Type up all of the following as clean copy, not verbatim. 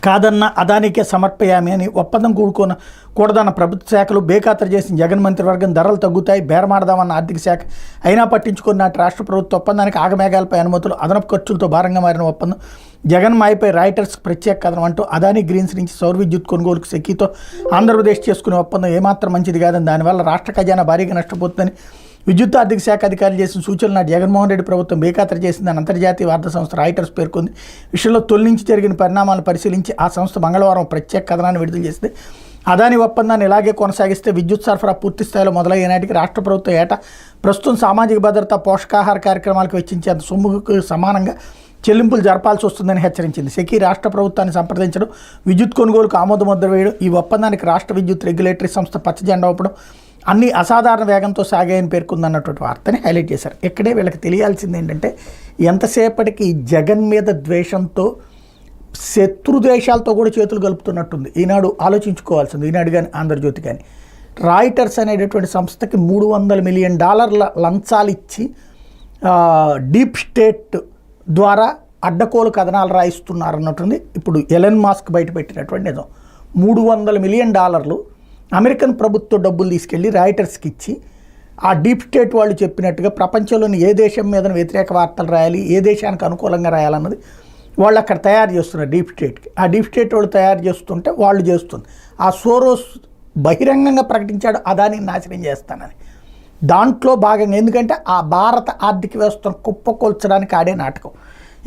కాదన్న అదానికే సమర్పయామి అని ఒప్పందం కూడదన్న ప్రభుత్వ శాఖలు బేఖాతరు చేసిన జగన్ మంత్రివర్గం ధరలు తగ్గుతాయి బేరమాడదామన్న ఆర్థిక శాఖ అయినా పట్టించుకున్న నాటి రాష్ట్ర ప్రభుత్వ ఒప్పందానికి ఆగమేఘాలపై అనుమతులు అదనపు ఖర్చులతో భారంగా మారిన ఒప్పందం జగన్ మాయపై రాయిటర్స్ ప్రత్యేక కథనం అంటూ అదాని గ్రీన్స్ నుంచి సౌర విద్యుత్ కొనుగోలుకు సెకీతో ఆంధ్రప్రదేశ్ చేసుకునే ఒప్పందం ఏమాత్రం మంచిది కాదని దానివల్ల రాష్ట్ర ఖజానా భారీగా నష్టపోతుందని విద్యుత్ ఆర్థిక శాఖ అధికారులు చేసిన సూచనలు నాటి జగన్మోహన్ రెడ్డి ప్రభుత్వం బేఖాతరు చేసిందని అంతర్జాతీయ వార్తా సంస్థ రాయిటర్స్ పేర్కొంది. విషయంలో తొలి నుంచి జరిగిన పరిణామాలను పరిశీలించి ఆ సంస్థ మంగళవారం ప్రత్యేక కథనాన్ని విడుదల చేసింది. అదాని ఒప్పందాన్ని ఇలాగే కొనసాగిస్తే విద్యుత్ సరఫరా పూర్తి స్థాయిలో మొదలయ్యే నాటికి రాష్ట్ర ప్రభుత్వం ఏటా ప్రస్తుతం సామాజిక భద్రత పోషకాహార కార్యక్రమాలకు వెచ్చించేంత సొమ్ముకు సమానంగా చెల్లింపులు జరపాల్సి వస్తుందని హెచ్చరించింది. సెకీ రాష్ట్ర ప్రభుత్వాన్ని సంప్రదించడం, విద్యుత్ కొనుగోలుకు ఆమోదముద్ర వేయడం, ఈ ఒప్పందానికి రాష్ట్ర విద్యుత్ రెగ్యులేటరీ సంస్థ పచ్చజెండా ఊపడం అన్ని అసాధారణ వేగంతో సాగాయని పేర్కొందన్నటువంటి వార్తని హైలైట్ చేశారు. ఇక్కడే వీళ్ళకి తెలియాల్సింది ఏంటంటే ఎంతసేపటికి జగన్ మీద ద్వేషంతో శత్రు దేశాలతో కూడా చేతులు కలుపుతున్నట్టుంది. ఈనాడు ఆలోచించుకోవాల్సింది, ఈనాడు కానీ ఆంధ్రజ్యోతి కానీ. రాయిటర్స్ అనేటటువంటి సంస్థకి $300 మిలియన్ లంచాలు ఇచ్చి డీప్ స్టేట్ ద్వారా అడ్డకోలు కథనాలు రాయిస్తున్నారు అన్నట్టుంది. ఇప్పుడు ఎలన్ మాస్క్ బయటపెట్టినటువంటి నిజం. $300 మిలియన్ అమెరికన్ ప్రభుత్వ డబ్బులు తీసుకెళ్ళి రాయిటర్స్కి ఇచ్చి ఆ డీప్ స్టేట్ వాళ్ళు చెప్పినట్టుగా ప్రపంచంలోని ఏ దేశం మీద వ్యతిరేక వార్తలు రాయాలి, ఏ దేశానికి అనుకూలంగా రాయాలన్నది వాళ్ళు అక్కడ తయారు చేస్తున్నారు డీప్ స్టేట్కి. ఆ డీప్ స్టేట్ వాళ్ళు తయారు చేస్తుంటే వాళ్ళు చేస్తుంది. ఆ సోరోస్ బహిరంగంగా ప్రకటించాడు అదానిని నాశనం చేస్తానని. దాంట్లో భాగంగా ఎందుకంటే ఆ భారత ఆర్థిక వ్యవస్థను కుప్పకొల్చడానికి ఆడే నాటకం.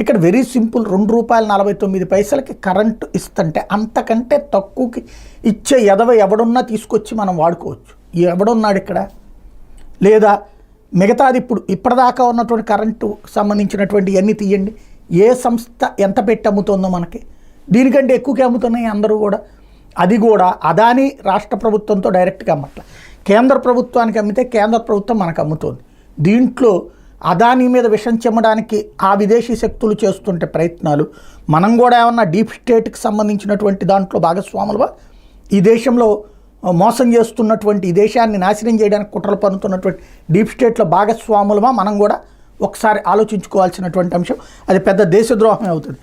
ఇక్కడ వెరీ సింపుల్, ₹2.49 కరెంటు ఇస్తుంటే అంతకంటే తక్కువకి ఇచ్చే ఎవడున్నా తీసుకొచ్చి మనం వాడుకోవచ్చు. ఎవడున్నాడు ఇక్కడ? లేదా మిగతాది ఇప్పటిదాకా ఉన్నటువంటి కరెంటు సంబంధించినటువంటి అన్నీ తీయండి, ఏ సంస్థ ఎంత పెట్టి అమ్ముతుందో మనకి దీనికంటే ఎక్కువకి అమ్ముతున్నాయి అందరూ కూడా. అది కూడా అదాని రాష్ట్ర ప్రభుత్వంతో డైరెక్ట్గా అమ్మట్ల, కేంద్ర ప్రభుత్వానికి అమ్మితే కేంద్ర ప్రభుత్వం మనకు అమ్ముతోంది. దీంట్లో అదాని మీద విషం చెమ్మడానికి ఆ విదేశీ శక్తులు చేస్తుంటే ప్రయత్నాలు, మనం కూడా ఏమన్నా డీప్ స్టేట్కి సంబంధించినటువంటి దాంట్లో భాగస్వాములుగా, ఈ దేశంలో మోసం చేస్తున్నటువంటి, ఈ దేశాన్ని నాశనం చేయడానికి కుట్రలు పన్నుతున్నటువంటి డీప్ స్టేట్లో భాగస్వాములుగా మనం కూడా ఒకసారి ఆలోచించుకోవాల్సినటువంటి అంశం. అది పెద్ద దేశద్రోహమే అవుతుంది.